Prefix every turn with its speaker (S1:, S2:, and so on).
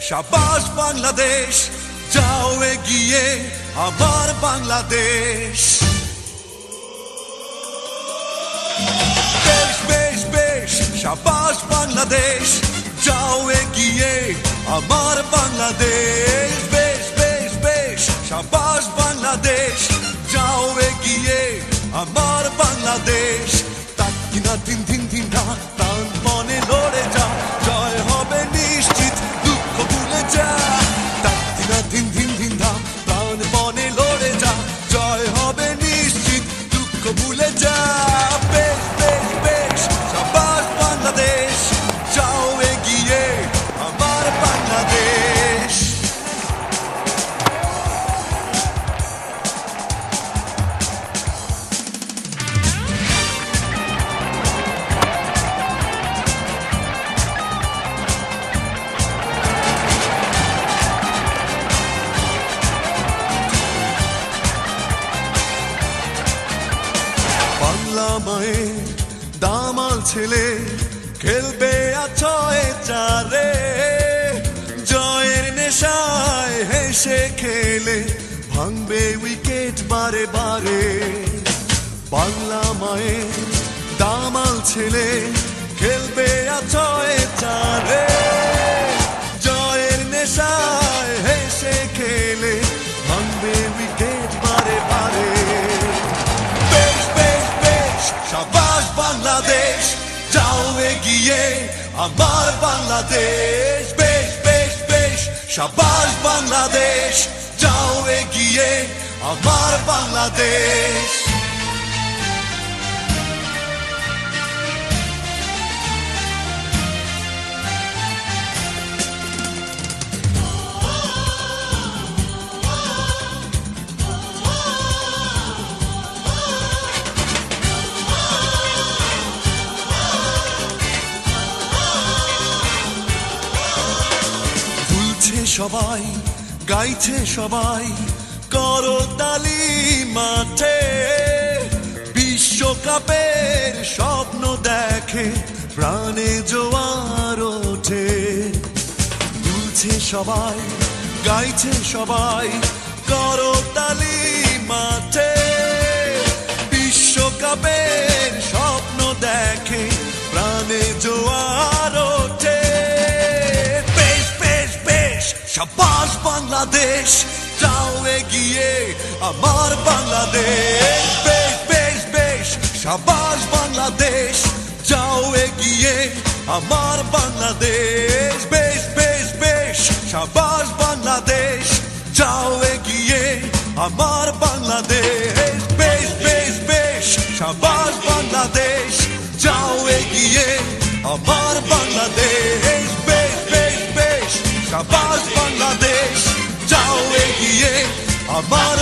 S1: শাবাশ বাংলাদেশ, যাও এগিয়ে আমার বাংলাদেশ। বেশ বেশ বেশ শাবাশ বাংলাদেশ, যাও এগিয়ে আমার বাংলাদেশ। বেশ বেশ বেশ শাবাশ বাংলাদেশ, যাও এগিয়ে আমার বাংলাদেশ। তাক কিনা দিন দিন দিন রাত প্রাণ মনে লড়ে যা, জয় হবে নিশ্চিত, দুঃখ ভুলে যা। তাক কিনা দিন দিন দিন রাত প্রাণ মনে লড়ে যা, জয় হবে নিশ্চিত, দুঃখ ভুলে যা। বেশ বেশ বেশ শাবাশ বাংলাদেশ, যাও এগিয়ে আমার বাংলাদেশ। বাংলা মায়ের দামাল ছেলে খেলবে আছয়ে চারে, জয়ের নেশায় হেসে খেলে ভাঙবে উইকেট বারে বারে। বাংলা মায়ের দামাল ছেলে খেলবে আছয়ে চারে, জয়ের নেশায় হেসে খেলে ভাঙবে উইকেট বারে বারে। শাবাশ বাংলাদেশ, যাও এগিয়ে আমার বাংলাদেশ। বেশ বেশ বেশ শাবাশ বাংলাদেশ, যাও এগিয়ে আমার বাংলাদেশ। সবাই গাইছে, সবাই করতালি মাঠে, বিশ্বকাপের স্বপ্ন দেখে প্রাণে জোয়ার ওঠে। দুলছে সবাই, গাইছে সবাই করতালি মাঠে, বিশ্বকাপের স্বপ্ন দেখে প্রাণে জোয়ার ওঠে। শাবাশ বাংলাদেশ, যাও এগিয়ে আমার বাংলাদেশ। বেশ বেশ বেশ শাবাশ বাংলাদেশ, যাও এগিয়ে আমার বাংলাদেশ। বেশ বেশ বেশ শাবাশ বাংলাদেশ, যাও এগিয়ে আমার বাংলাদেশ। বেশ বেশ বেশ শাবাশ বাংলাদেশ, যাও এগিয়ে আমার বাংলাদেশ। বেশ বেশ বেশ শাবাশ বাংলাদেশ, যাও এগিয়ে আমার